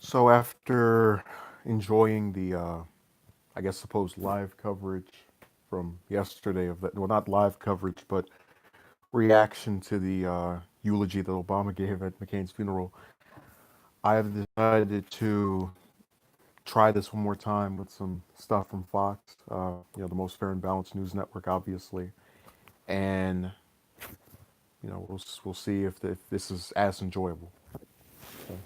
So after enjoying the, I guess, supposed live coverage from yesterday of that, well, not live coverage, but reaction to the eulogy that Obama gave at McCain's funeral, I have decided to try this one more time with some stuff from Fox, the most fair and balanced news network, obviously, and we'll see if this is as enjoyable. So.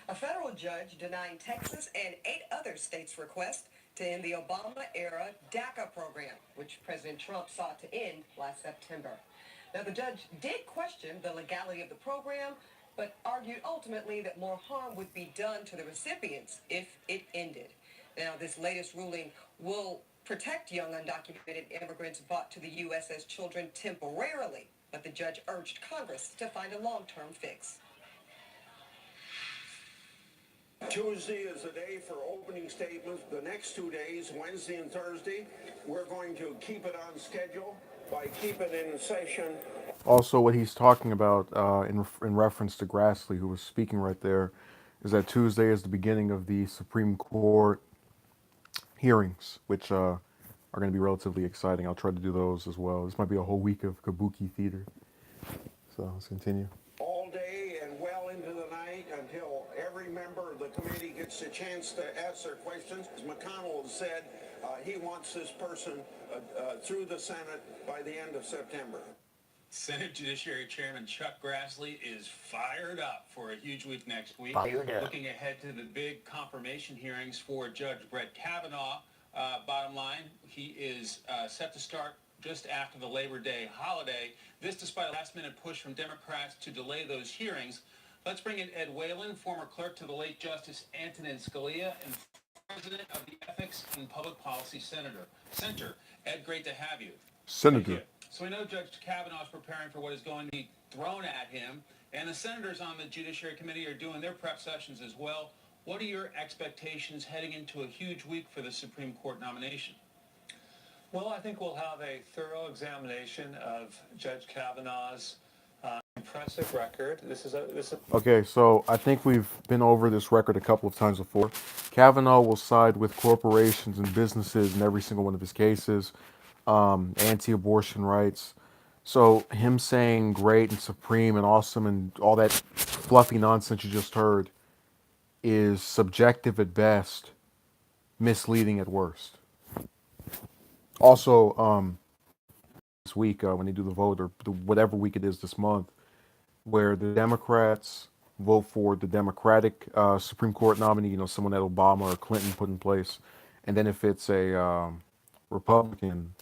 A federal judge denying Texas and 8 other states' request to end the Obama-era DACA program, which President Trump sought to end last September. Now, the judge did question the legality of the program, but argued ultimately that more harm would be done to the recipients if it ended. Now, this latest ruling will protect young undocumented immigrants brought to the U.S. as children temporarily, but the judge urged Congress to find a long-term fix. Tuesday is the day for opening statements. The next 2 days, Wednesday and Thursday, we're going to keep it on schedule by keeping it in session. Also, what he's talking about in reference to Grassley, who was speaking right there, is that Tuesday is the beginning of the Supreme Court hearings, which are going to be relatively exciting. I'll try to do those as well. This might be a whole week of Kabuki theater. So let's continue. All day and well into the night until every member of the committee gets a chance to ask their questions. As McConnell has said, he wants this person through the Senate by the end of September. Senate Judiciary Chairman Chuck Grassley is fired up for a huge week next week. Looking ahead to the big confirmation hearings for Judge Brett Kavanaugh. Bottom line, he is set to start just after the Labor Day holiday. This despite a last-minute push from Democrats to delay those hearings. Let's bring in Ed Whalen, former clerk to the late Justice Antonin Scalia and president of the Ethics and Public Policy Center. Ed, great to have you. Senator. So we know Judge Kavanaugh is preparing for what is going to be thrown at him, and the senators on the Judiciary Committee are doing their prep sessions as well. What are your expectations heading into a huge week for the Supreme Court nomination? Well, I think we'll have a thorough examination of Judge Kavanaugh's impressive record. Okay, so I think we've been over this record a couple of times before. Kavanaugh will side with corporations and businesses in every single one of his cases, anti-abortion rights. So him saying great and supreme and awesome and all that fluffy nonsense you just heard is subjective at best, misleading at worst. Also, this week when they do the vote or whatever week it is this month, where the Democrats vote for the Democratic Supreme Court nominee, someone that Obama or Clinton put in place, and then if it's a Republican,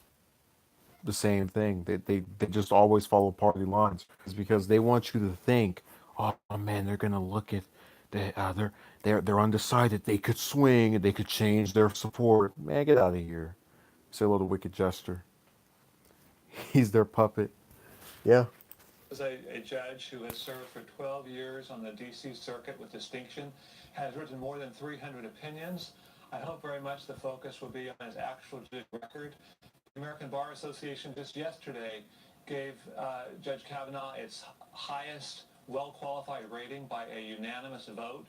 the same thing. They just always follow party lines. It's because they want you to think, oh man, they're gonna look at they're undecided. They could swing and they could change their support. Man, get out of here. Say a little wicked gesture. He's their puppet. Yeah. As a judge who has served for 12 years on the D.C. Circuit with distinction, has written more than 300 opinions. I hope very much the focus will be on his actual judicial record. The American Bar Association just yesterday gave Judge Kavanaugh its highest well-qualified rating by a unanimous vote.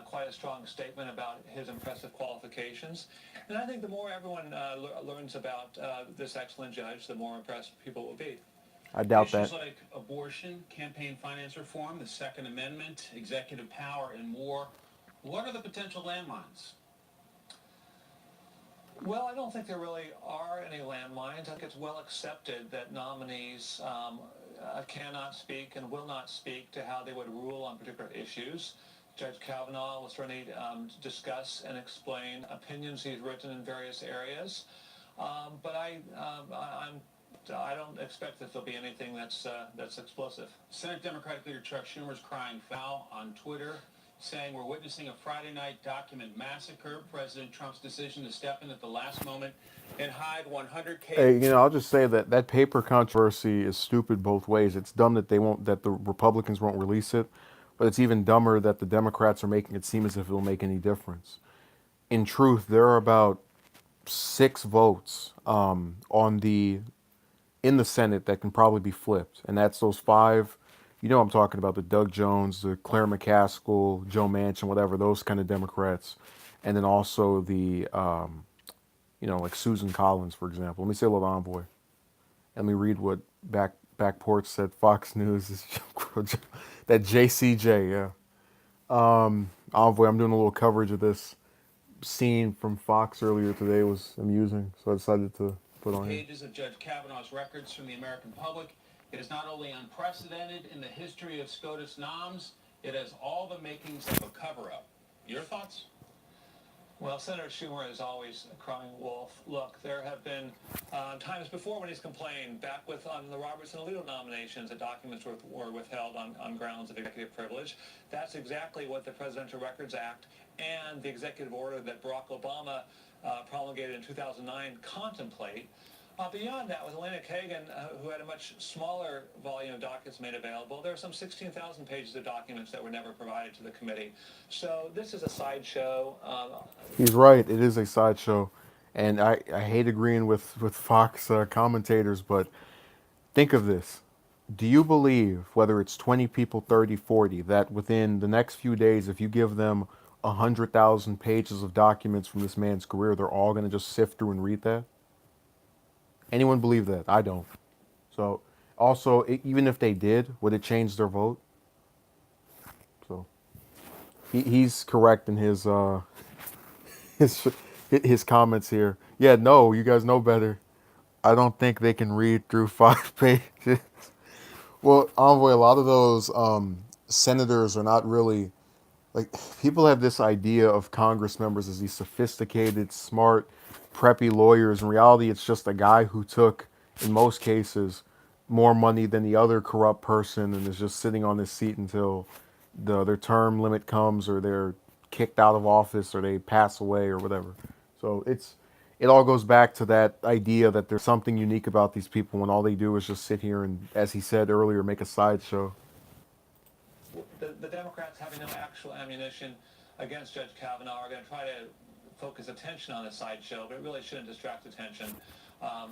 Quite a strong statement about his impressive qualifications. And I think the more everyone learns about this excellent judge, the more impressed people will be. I doubt Issues that. like abortion, campaign finance reform, the Second Amendment, executive power, and more. What are the potential landmines? Well, I don't think there really are any landmines. I think it's well accepted that nominees cannot speak and will not speak to how they would rule on particular issues. Judge Kavanaugh will certainly discuss and explain opinions he's written in various areas. But I don't expect that there'll be anything that's explosive. Senate Democratic leader Chuck Schumer is crying foul on Twitter, saying we're witnessing a Friday night document massacre. President Trump's decision to step in at the last moment and hide 100 cases. Hey, I'll just say that paper controversy is stupid both ways. It's dumb that that the Republicans won't release it, but it's even dumber that the Democrats are making it seem as if it'll make any difference. In truth, there are about 6 votes on the in the Senate that can probably be flipped, and that's those five. You know, I'm talking about the Doug Jones, the Claire McCaskill, Joe Manchin, whatever, those kind of Democrats, and then also the, like Susan Collins, for example. Let me say a little envoy. Let me read what back porch said. Fox News is that JCJ, yeah. Envoy. I'm doing a little coverage of this scene from Fox earlier today. It was amusing, so I decided to put on here. Pages of Judge Kavanaugh's records from the American public. It is not only unprecedented in the history of SCOTUS noms, it has all the makings of a cover-up. Your thoughts? Well, Senator Schumer is always a crying wolf. Look, there have been times before when he's complained, back on the Roberts and Alito nominations, that documents were withheld on grounds of executive privilege. That's exactly what the Presidential Records Act and the executive order that Barack Obama promulgated in 2009 contemplate. Beyond that, with Elena Kagan, who had a much smaller volume of documents made available, there are some 16,000 pages of documents that were never provided to the committee. So this is a sideshow. He's right. It is a sideshow, and I hate agreeing with Fox commentators, but think of this. Do you believe, whether it's 20 people, 30, 40, that within the next few days, if you give them 100,000 pages of documents from this man's career, they're all going to just sift through and read that? Anyone believe that? I don't. So, also, even if they did, would it change their vote? So, he's correct in his his comments here. Yeah, no, you guys know better. I don't think they can read through 5 pages. Well, Envoy, a lot of those senators are not really like people have this idea of Congress members as these sophisticated, smart, preppy lawyers. In reality, it's just a guy who took, in most cases, more money than the other corrupt person and is just sitting on this seat until their term limit comes or they're kicked out of office or they pass away or whatever. So it all goes back to that idea that there's something unique about these people when all they do is just sit here and, as he said earlier, make a sideshow. The Democrats, having no actual ammunition against Judge Kavanaugh, are going to try to focus attention on the sideshow, but it really shouldn't distract attention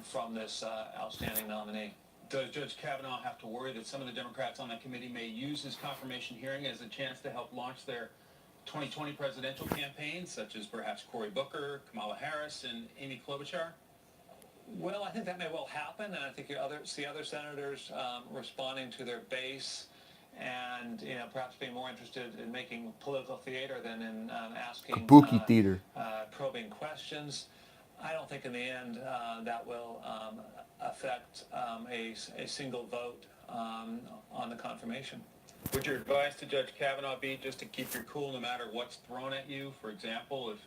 from this outstanding nominee. Does Judge Kavanaugh have to worry that some of the Democrats on that committee may use his confirmation hearing as a chance to help launch their 2020 presidential campaigns, such as perhaps Cory Booker, Kamala Harris, and Amy Klobuchar? Well, I think that may well happen, and I think you see other senators responding to their base and perhaps being more interested in making political theater than in asking Kabuki theater. probing questions. I don't think in the end that will affect a single vote on the confirmation. Would your advice to Judge Kavanaugh be just to keep your cool no matter what's thrown at you? For example, if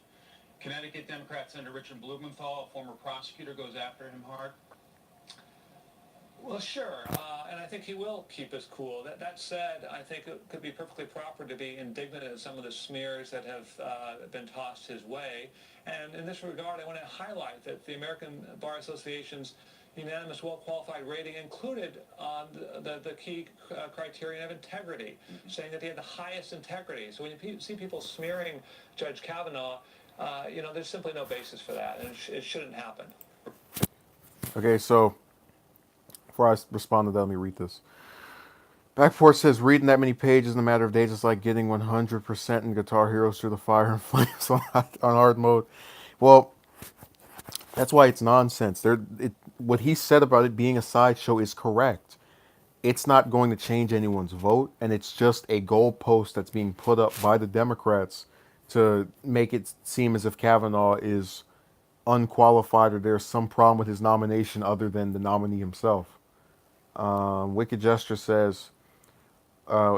Connecticut Democrat Senator Richard Blumenthal, a former prosecutor, goes after him hard? Well, sure, and I think he will keep his cool. That said, I think it could be perfectly proper to be indignant at some of the smears that have been tossed his way. And in this regard, I want to highlight that the American Bar Association's unanimous well-qualified rating included the key criterion of integrity, saying that he had the highest integrity. So when you see people smearing Judge Kavanaugh, there's simply no basis for that, and it shouldn't happen. Okay, so before I respond to that, let me read this. Backport says, reading that many pages in a matter of days is like getting 100% in Guitar Hero through the fire and flames on hard mode. Well, that's why it's nonsense. What he said about it being a sideshow is correct. It's not going to change anyone's vote, and it's just a goalpost that's being put up by the Democrats to make it seem as if Kavanaugh is unqualified or there's some problem with his nomination other than the nominee himself. Wicked Gesture says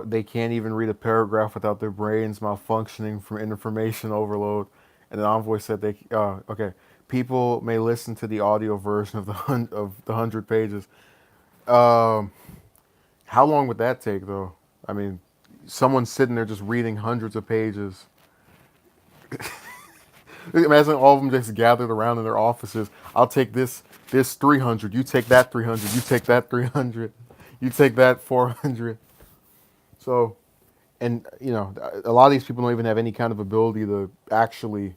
they can't even read a paragraph without their brains malfunctioning from information overload. And the Envoy said okay, people may listen to the audio version of the 100 pages. How long would that take, though? I mean, someone's sitting there just reading hundreds of pages. Imagine all of them just gathered around in their offices. I'll take this 300. You take that 300. You take that 300. You take that 400. So, and a lot of these people don't even have any kind of ability to actually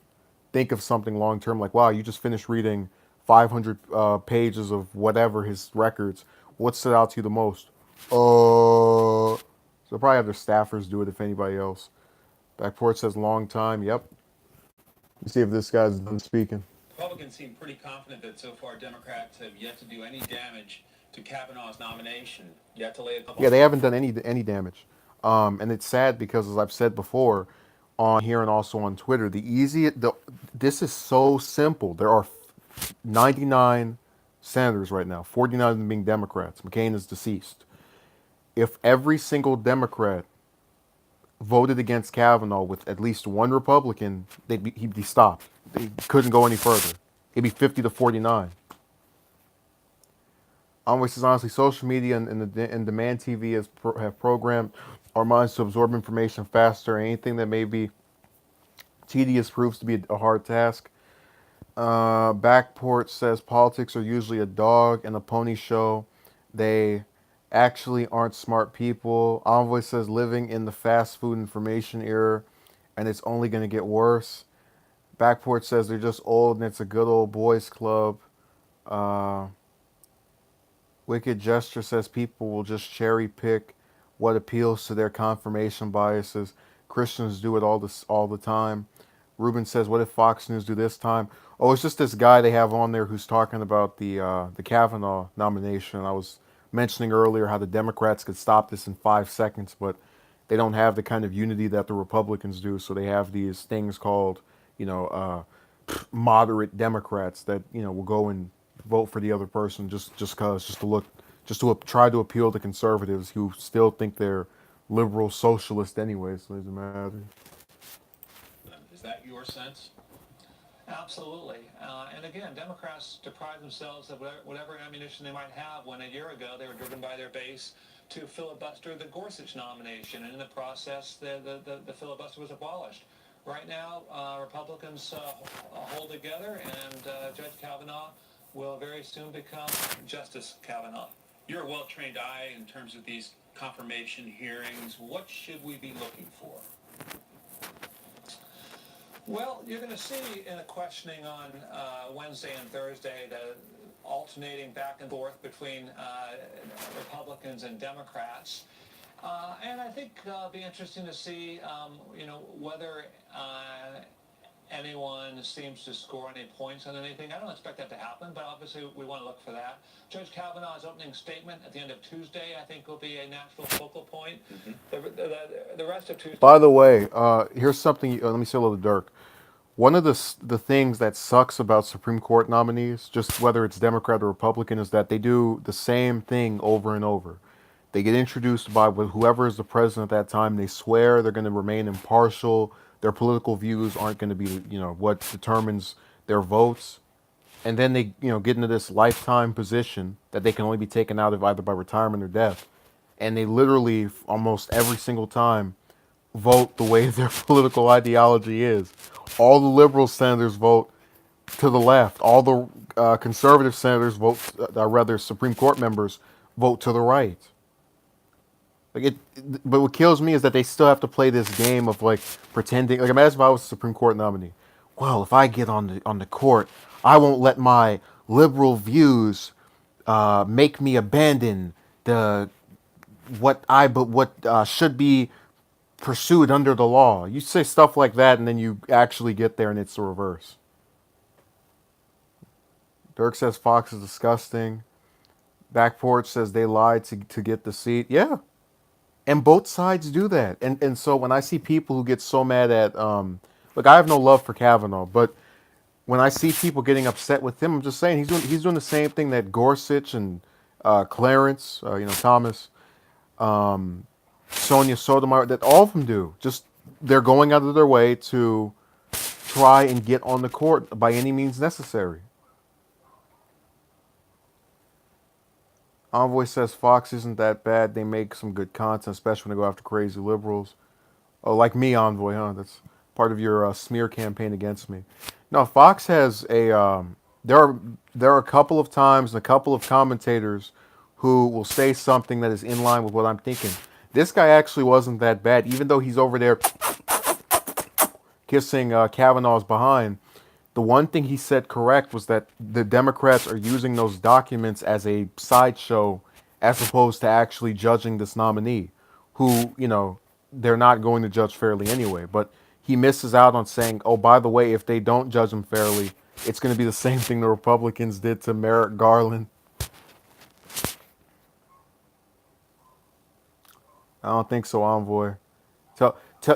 think of something long term. Like, wow, you just finished reading 500 pages of whatever his records. What stood out to you the most? So they'll probably have their staffers do it if anybody else. Backport says long time. Yep. Let's see if this guy's done speaking. Republicans seem pretty confident that so far Democrats have yet to do any damage to Kavanaugh's nomination, yet to lay a couple. Yeah, they haven't done any damage, and it's sad because, as I've said before, on here and also on Twitter, this is so simple. There are 99 senators right now, 49 of them being Democrats. McCain is deceased. If every single Democrat voted against Kavanaugh with at least one Republican, he'd be stopped. They couldn't go any further. It'd be 50 to 49. Envoy says, honestly, social media and demand TV have programmed our minds to absorb information faster. Anything that may be tedious proves to be a hard task. Backport says, politics are usually a dog and a pony show. They actually aren't smart people. Envoy says, living in the fast food information era, and it's only going to get worse. Backport says, they're just old and it's a good old boys club. Wicked Gesture says people will just cherry pick what appeals to their confirmation biases. Christians do it all the time. Ruben says, what did Fox News do this time? Oh, it's just this guy they have on there who's talking about the Kavanaugh nomination. I was mentioning earlier how the Democrats could stop this in 5 seconds, but they don't have the kind of unity that the Republicans do. So they have these things called, you know, moderate Democrats that will go and vote for the other person just to try to appeal to conservatives who still think they're liberal socialist anyway. So it doesn't matter. Is that your sense? Absolutely. And again, Democrats deprive themselves of whatever ammunition they might have when a year ago they were driven by their base to filibuster the Gorsuch nomination. And in the process, the filibuster was abolished. Right now, Republicans hold together, and Judge Kavanaugh will very soon become Justice Kavanaugh. You're a well-trained eye in terms of these confirmation hearings. What should we be looking for? Well, you're going to see in the questioning on Wednesday and Thursday the alternating back and forth between Republicans and Democrats. And I think it'll be interesting to see, whether anyone seems to score any points on anything. I don't expect that to happen, but obviously we want to look for that. Judge Kavanaugh's opening statement at the end of Tuesday, I think, will be a natural focal point. The rest of Tuesday... By the way, here's something. Let me say a little Dirk. One of the things that sucks about Supreme Court nominees, just whether it's Democrat or Republican, is that they do the same thing over and over. They get introduced by whoever is the president at that time. They swear they're going to remain impartial. Their political views aren't going to be, what determines their votes. And then they, get into this lifetime position that they can only be taken out of either by retirement or death. And they literally, almost every single time, vote the way their political ideology is. All the liberal senators vote to the left. All the conservative senators vote, rather Supreme Court members vote to the right. But what kills me is that they still have to play this game of pretending. Imagine if I was a Supreme Court nominee. Well, if I get on the court, I won't let my liberal views make me abandon what should be pursued under the law. You say stuff like that, and then you actually get there, and it's the reverse. Dirk says Fox is disgusting. Backporch says they lied to get the seat. Yeah. And both sides do that. And so when I see people who get so mad at, look, I have no love for Kavanaugh, but when I see people getting upset with him, I'm just saying he's doing the same thing that Gorsuch and Clarence, Thomas, Sonia Sotomayor, that all of them do. Just they're going out of their way to try and get on the court by any means necessary. Envoy says Fox isn't that bad. They make some good content, especially when they go after crazy liberals. Oh, like me, Envoy, huh? That's part of your smear campaign against me. No, Fox has a. There are a couple of times and a couple of commentators who will say something that is in line with what I'm thinking. This guy actually wasn't that bad, even though he's over there kissing Kavanaugh's behind. The one thing he said correct was that the Democrats are using those documents as a sideshow as opposed to actually judging this nominee, who, they're not going to judge fairly anyway. But he misses out on saying, oh, by the way, if they don't judge him fairly, it's going to be the same thing the Republicans did to Merrick Garland. I don't think so, Envoy.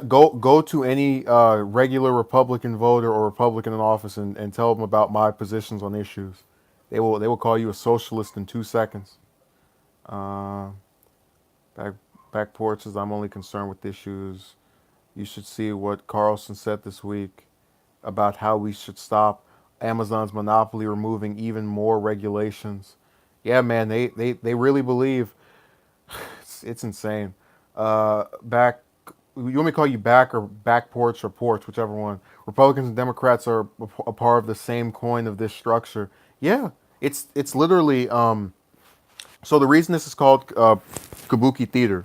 Go to any regular Republican voter or Republican in office and tell them about my positions on issues. They will call you a socialist in 2 seconds. Uh, back back porch says I'm only concerned with issues. You should see what Carlson said this week about how we should stop Amazon's monopoly, removing even more regulations. Yeah, man, they really believe it's insane. Back, you want me to call you back or back porch or porch, whichever one. Republicans and Democrats are a part of the same coin of this structure. Yeah, it's literally. So the reason this is called Kabuki theater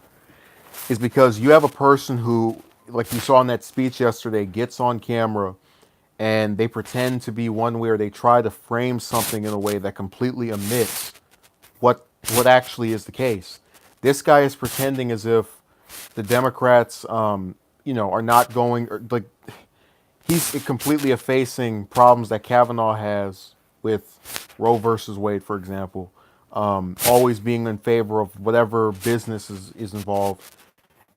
is because you have a person who, like you saw in that speech yesterday, gets on camera and they pretend to be one way, or they try to frame something in a way that completely omits what actually is the case. This guy is pretending as if the Democrats, are not going, or like he's completely effacing problems that Kavanaugh has with Roe versus Wade, for example. Always being in favor of whatever business is involved.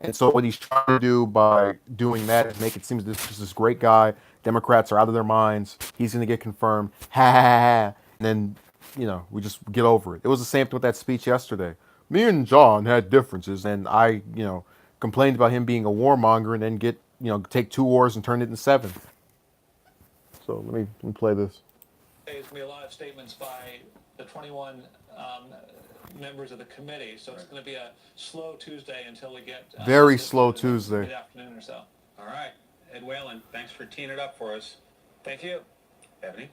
And so what he's trying to do by doing that is make it seem as this great guy. Democrats are out of their minds. He's going to get confirmed. Ha ha ha. Ha. And then, we just get over it. It was the same thing with that speech yesterday. Me and John had differences, and I, complained about him being a warmonger, and then take two wars and turn it into seven. So let me play this. There's going to be a lot of statements by the 21 members of the committee, so it's going to be a slow Tuesday until we get Very slow Tuesday. Mid-afternoon or so. All right. Ed Whalen, thanks for teeing it up for us. Thank you. Ebony?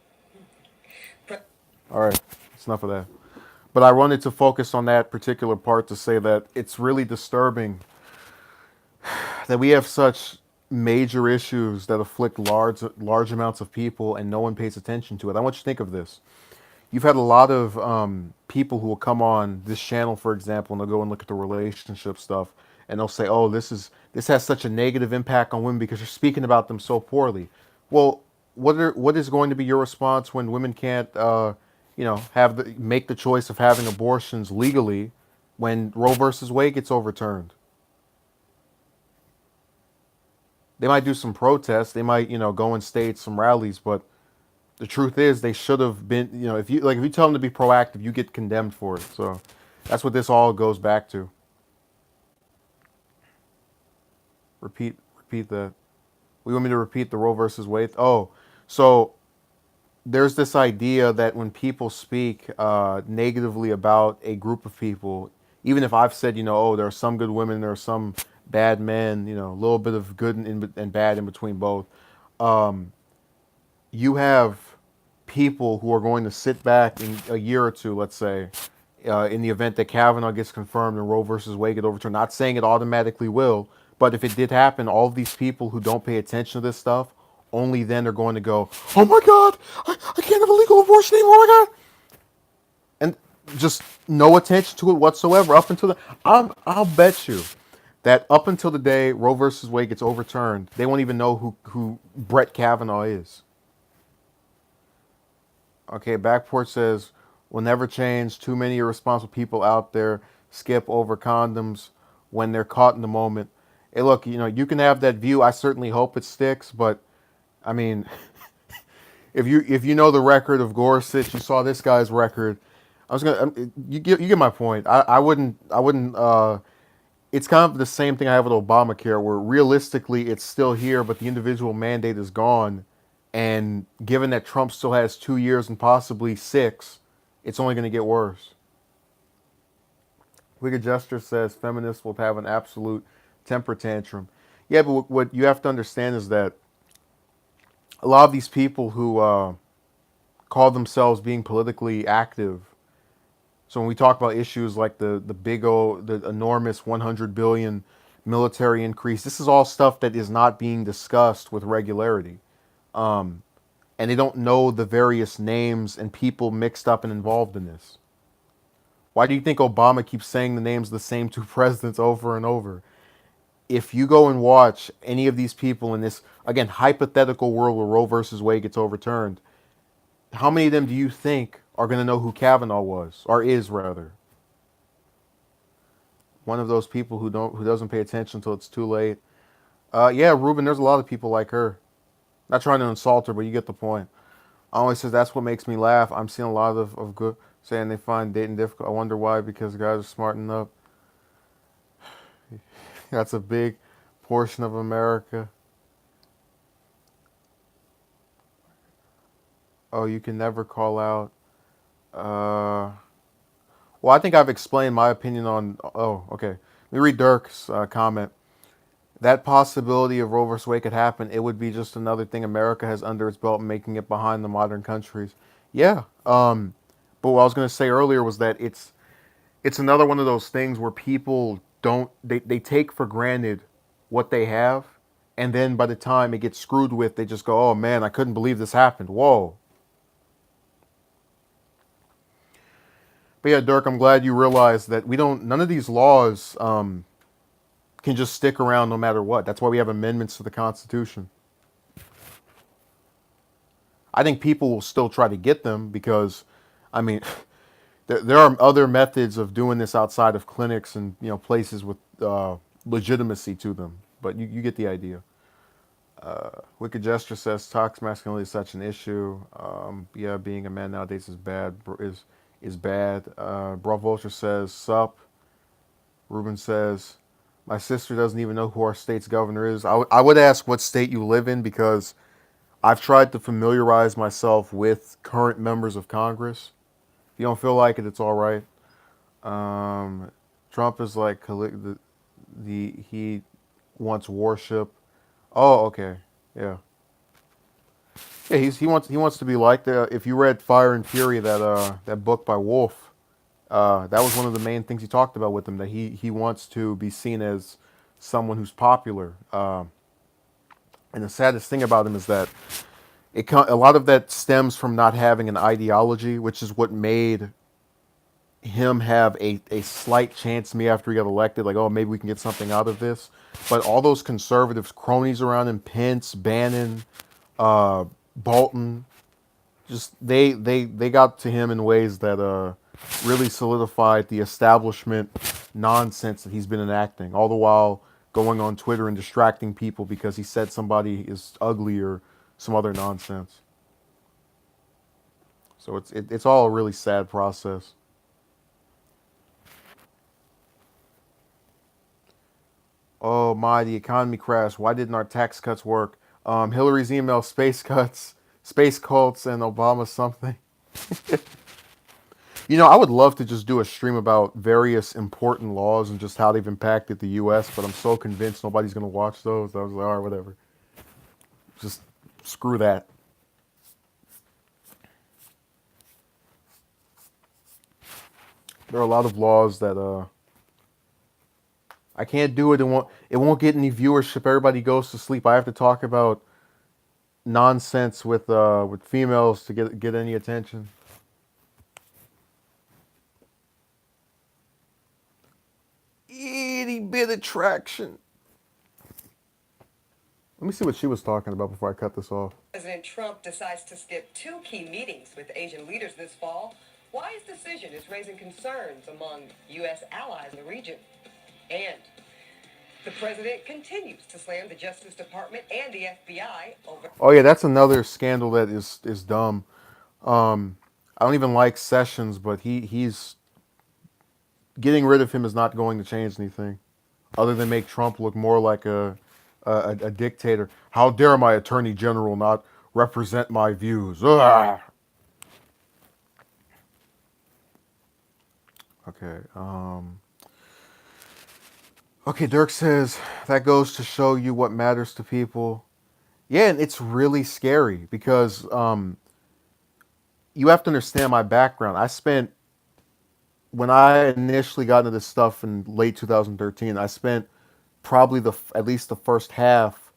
All right, it's enough of that. But I wanted to focus on that particular part to say that it's really disturbing that we have such major issues that afflict large amounts of people and no one pays attention to it. I want you to think of this. You've had a lot of people who will come on this channel, for example, and they'll go and look at the relationship stuff, and they'll say, "Oh, this has such a negative impact on women because you're speaking about them so poorly." Well, what is going to be your response when women can't, make the choice of having abortions legally when Roe versus Wade gets overturned? They might do some protests. They might, go and stage some rallies, but the truth is they should have been, if you tell them to be proactive, you get condemned for it. So that's what this all goes back to. Repeat that. We want me to repeat the Roe versus Wade? Oh, so there's this idea that when people speak negatively about a group of people, even if I've said, oh, there are some good women, there are some bad men, a little bit of good and bad in between both. You have people who are going to sit back in a year or two, let's say, in the event that Kavanaugh gets confirmed and Roe versus Wade get overturned. Not saying it automatically will, but if it did happen, all of these people who don't pay attention to this stuff, only then are going to go, "Oh my God, I can't have a legal abortion anymore. Oh my God!" And just no attention to it whatsoever up until I'll bet you that up until the day Roe versus Wade gets overturned, they won't even know who Brett Kavanaugh is. Okay, Backport says, "Will never change. Too many irresponsible people out there skip over condoms when they're caught in the moment." Hey, look, you can have that view. I certainly hope it sticks, but I mean, if you know the record of Gorsuch, you saw this guy's record. You get my point. I wouldn't. It's kind of the same thing I have with Obamacare, where realistically it's still here, but the individual mandate is gone. And given that Trump still has 2 years and possibly 6, it's only going to get worse. Wicked Gesture says feminists will have an absolute temper tantrum. Yeah, but what you have to understand is that a lot of these people who call themselves being politically active, so when we talk about issues like the enormous 100 billion military increase, this is all stuff that is not being discussed with regularity. and they don't know the various names and people mixed up and involved in this? Why do you think Obama keeps saying the names of the same two presidents over and over? If you go and watch any of these people in this, again, hypothetical world where Roe versus Wade gets overturned, how many of them do you think are going to know who Kavanaugh was, or is rather? One of those people who doesn't pay attention until it's too late. Yeah, Ruben, there's a lot of people like her. Not trying to insult her, but you get the point. I always says that's what makes me laugh. I'm seeing a lot of good saying they find dating difficult. I wonder why, because guys are smarting up. That's a big portion of America. Oh, you can never call out. Uh, well, I think I've explained my opinion on. Oh, okay. Let me read Dirk's comment. That possibility of Roe vs. Wade could happen. It would be just another thing America has under its belt, making it behind the modern countries. Yeah. But what I was going to say earlier was that it's another one of those things where people don't they take for granted what they have, and then by the time it gets screwed with, they just go, "Oh man, I couldn't believe this happened." Whoa. But yeah, Dirk, I'm glad you realized that we don't. None of these laws can just stick around no matter what. That's why we have amendments to the Constitution. I think people will still try to get them because, I mean, there are other methods of doing this outside of clinics and places with legitimacy to them. But you get the idea. Wicked Gesture says toxic masculinity is such an issue. Yeah, being a man nowadays is bad. Is bad. Bro Vulture says sup. Ruben says my sister doesn't even know who our state's governor is. I would ask what state you live in because I've tried to familiarize myself with current members of Congress. If you don't feel like it, it's all right. Trump is like he wants worship. Oh, okay, yeah, yeah. He wants to be like the. If you read Fire and Fury, that book by Wolf, that was one of the main things he talked about with him. That he wants to be seen as someone who's popular. And the saddest thing about him is that a lot of that stems from not having an ideology, which is what made him have a slight chance to me after he got elected. Like, oh, maybe we can get something out of this. But all those conservative cronies around him, Pence, Bannon, Bolton, just they got to him in ways that really solidified the establishment nonsense that he's been enacting. All the while going on Twitter and distracting people because he said somebody is ugly or some other nonsense. So it's all a really sad process. Oh my, the economy crashed. Why didn't our tax cuts work? Hillary's email, space cuts, space cults, and Obama something. I would love to just do a stream about various important laws and just how they've impacted the U.S., but I'm so convinced nobody's going to watch those. I was like, all right, whatever. Just screw that. There are a lot of laws that I can't do it. It won't get any viewership. Everybody goes to sleep. I have to talk about nonsense with females to get any attention. Itty bit of traction. Let me see what she was talking about before I cut this off. President Trump decides to skip two key meetings with Asian leaders this fall. Why his decision is raising concerns among U.S. allies in the region. And the president continues to slam the Justice Department and the FBI over. Oh yeah, that's another scandal that is dumb. I don't even like Sessions, but he's getting rid of him is not going to change anything, other than make Trump look more like a dictator. How dare my attorney general not represent my views? Ugh. Okay. Okay. Dirk says that goes to show you what matters to people. Yeah, and it's really scary because you have to understand my background. I spent when I initially got into this stuff in late 2013. I spent probably at least the first half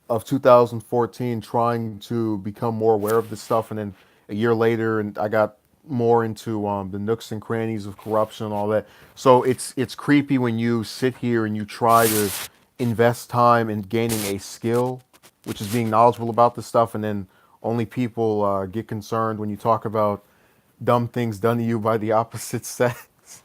of 2014 trying to become more aware of this stuff, and then a year later, and I got more into the nooks and crannies of corruption and all that. So it's creepy when you sit here and you try to invest time in gaining a skill, which is being knowledgeable about this stuff, and then only people get concerned when you talk about dumb things done to you by the opposite sex.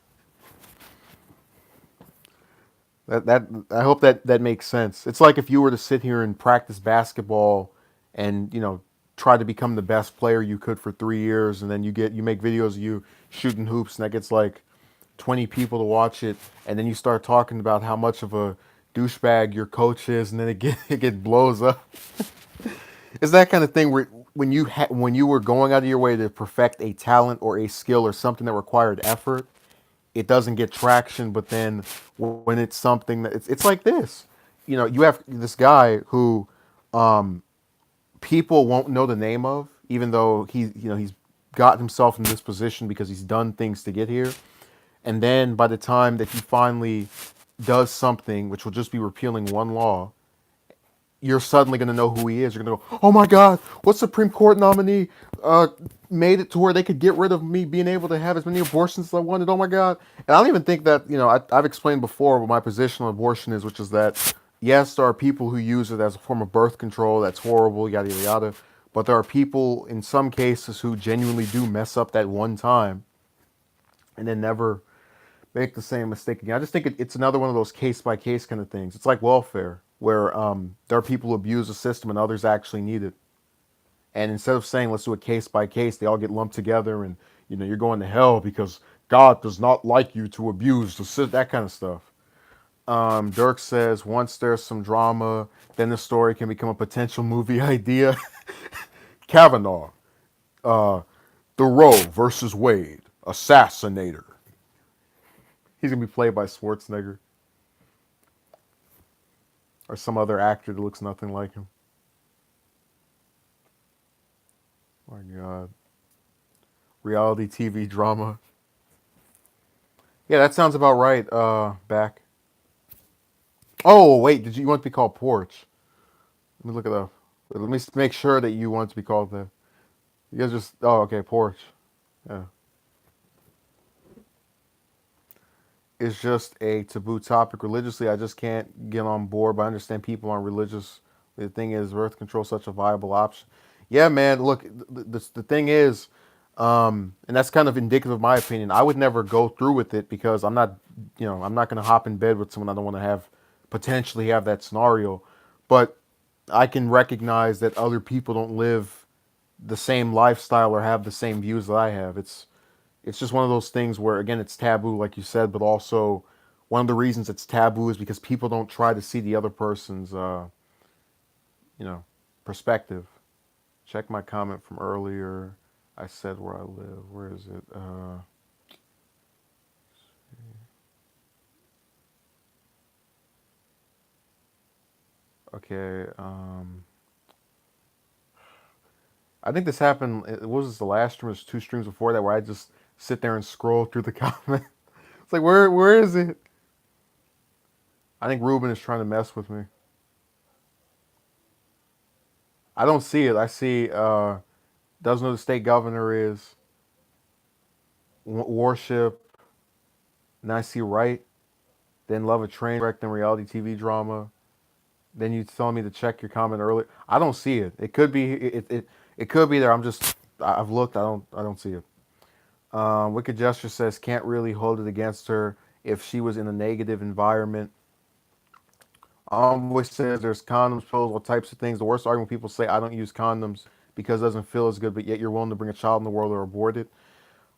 That I hope that makes sense. It's like if you were to sit here and practice basketball and, try to become the best player you could for 3 years, and then you make videos of you shooting hoops, and that gets like 20 people to watch it, and then you start talking about how much of a douchebag your coach is, and then it blows up. It's that kind of thing where when you were going out of your way to perfect a talent or a skill or something that required effort, it doesn't get traction. But then when it's something that it's like this, you have this guy who people won't know the name of, even though he's got himself in this position because he's done things to get here. And then by the time that he finally does something, which will just be repealing one law, you're suddenly going to know who he is. You're going to go, oh my God, what Supreme Court nominee made it to where they could get rid of me being able to have as many abortions as I wanted? Oh my God. And I don't even think that, I've explained before what my position on abortion is, which is that, yes, there are people who use it as a form of birth control. That's horrible, yada, yada, yada. But there are people in some cases who genuinely do mess up that one time and then never make the same mistake again. I just think it's another one of those case by case kind of things. It's like welfare, where there are people who abuse the system and others actually need it. And instead of saying let's do it case by case, they all get lumped together, and you're going to hell because God does not like you to abuse the system. That kind of stuff. Dirk says once there's some drama, then the story can become a potential movie idea. Kavanaugh, the Roe versus Wade, assassinator. He's gonna be played by Schwarzenegger or some other actor that looks nothing like him. My God. Reality TV drama. Yeah, that sounds about right. Back. Oh, wait, did you want to be called Porch? Let me look it up. Let me make sure that you want to be called that. You guys just, oh, okay, Porch. Yeah. It's just a taboo topic religiously. I just can't get on board, but I understand people aren't religious. The thing is, birth control is such a viable option. Yeah, man. Look, the thing is, and that's kind of indicative of my opinion. I would never go through with it because I'm not going to hop in bed with someone I don't want to have potentially have that scenario. But I can recognize that other people don't live the same lifestyle or have the same views that I have. It's just one of those things where, again, it's taboo, like you said, but also one of the reasons it's taboo is because people don't try to see the other person's, you know, perspective. Check my comment from earlier. I said where I live. Where is it? Okay. I think this happened. What was this, the last stream? It was two streams before that where I just sit there and scroll through the comments. It's like, where is it? I think Ruben is trying to mess with me. I don't see it. I see doesn't know who the state governor is. Warship. And I see right. Then love a train wreck. Then reality TV drama. Then you tell me to check your comment earlier. I don't see it. It could be it could be there. I've looked. I don't see it. Wicked Gesture says can't really hold it against her if she was in a negative environment. Voice says there's condoms, pills, all types of things. The worst argument people say I don't use condoms because it doesn't feel as good, but yet you're willing to bring a child in the world or abort it.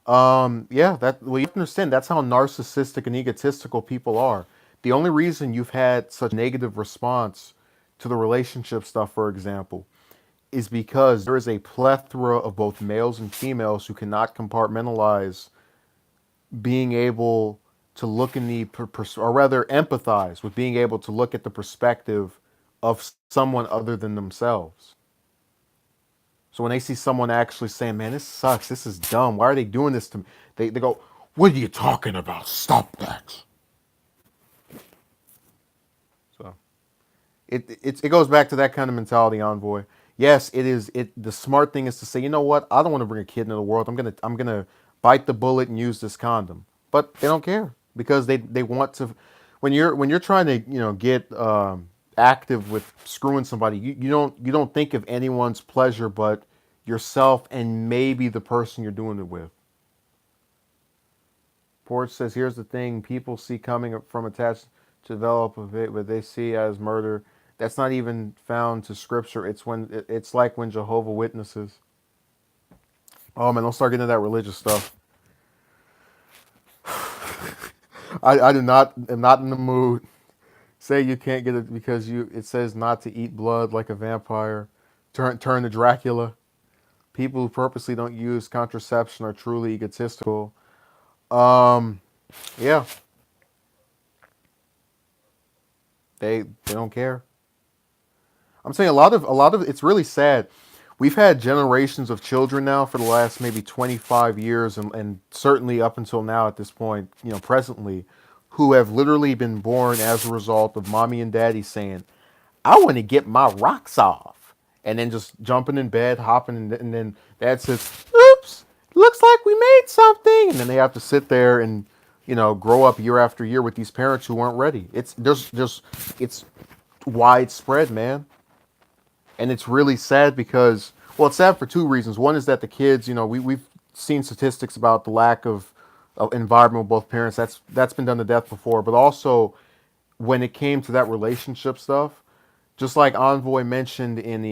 Yeah, you have to understand that's how narcissistic and egotistical people are. The only reason you've had such negative response to the relationship stuff, for example, is because there is a plethora of both males and females who cannot compartmentalize being able to look in the or rather empathize with being able to look at the perspective of someone other than themselves. So when they see someone actually saying, "Man, this sucks. This is dumb. Why are they doing this to me?" They go, "What are you talking about? Stop that." So it goes back to that kind of mentality, Envoy. Yes, it is. The smart thing is to say, you know what? I don't want to bring a kid into the world. I'm gonna bite the bullet and use this condom. But they don't care because they want to. When you're trying to get active with screwing somebody, you don't think of anyone's pleasure but yourself and maybe the person you're doing it with. Porch says, here's the thing: people see coming from attached to develop of it, what they see as murder. That's not even found to scripture. It's like when Jehovah Witnesses. Oh man, don't start getting into that religious stuff. I do not am not in the mood. Say you can't get it because it says not to eat blood like a vampire. Turn to Dracula. People who purposely don't use contraception are truly egotistical. Um, yeah, they don't care. I'm saying a lot of it's really sad. We've had generations of children now for the last maybe 25 years and certainly up until now at this point, presently, who have literally been born as a result of mommy and daddy saying, I want to get my rocks off. And then just jumping in bed, hopping, and then dad says, oops, looks like we made something. And then they have to sit there and, grow up year after year with these parents who weren't ready. It's widespread, man. And it's really sad because, well, it's sad for two reasons. One is that the kids, we've seen statistics about the lack of environment with both parents. That's been done to death before. But also, when it came to that relationship stuff, just like Envoy mentioned in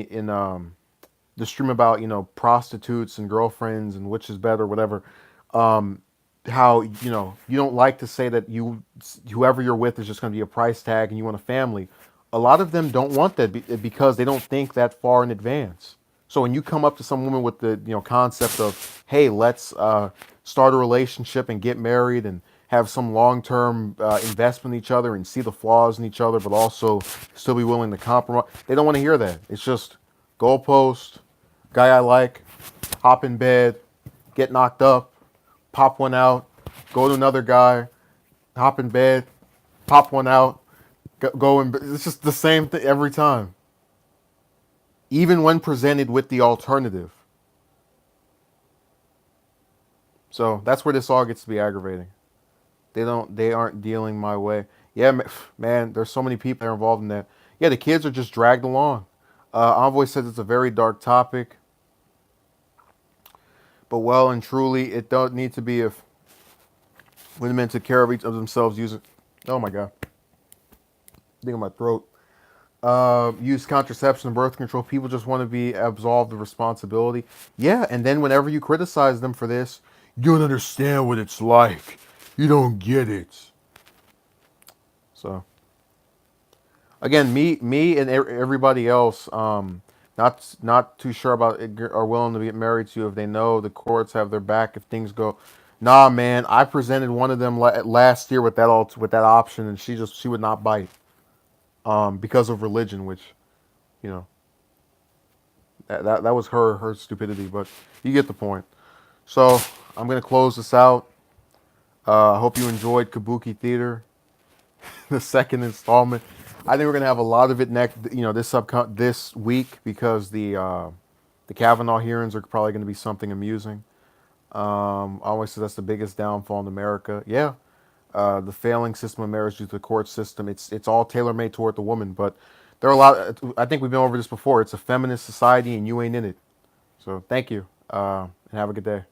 the stream about prostitutes and girlfriends and which is better, whatever. Um, how you don't like to say that whoever you're with is just going to be a price tag and you want a family. A lot of them don't want that because they don't think that far in advance. So when you come up to some woman with the concept of, hey, let's start a relationship and get married and have some long-term investment in each other and see the flaws in each other, but also still be willing to compromise, they don't want to hear that. It's just goalpost, guy I like, hop in bed, get knocked up, pop one out, go to another guy, hop in bed, pop one out, go in. It's just the same thing every time, even when presented with the alternative. So that's where this all gets to be aggravating. They aren't dealing my way. Yeah, man, there's so many people that are involved in that. Yeah, the kids are just dragged along. Envoy says it's a very dark topic, but well and truly, it don't need to be if women took care of each of themselves using. Oh my god, thing in my throat. Use contraception and birth control. People just want to be absolved of responsibility. Yeah, and then whenever you criticize them for this, you don't understand what it's like. You don't get it. So again, me, and everybody else, not too sure about it, are willing to get married to if they know the courts have their back if things go. Nah, man, I presented one of them last year with that option, and she would not bite, because of religion, which, you know, that was her stupidity, but you get the point. So I'm gonna close this out. I hope you enjoyed Kabuki Theater, the second installment. I think we're gonna have a lot of it next, this week because the Kavanaugh hearings are probably gonna be something amusing. I always say that's the biggest downfall in America. Yeah, the failing system of marriage due to the court system. It's all tailor made toward the woman, but there are a lot. I think we've been over this before. It's a feminist society, and you ain't in it. So thank you, and have a good day.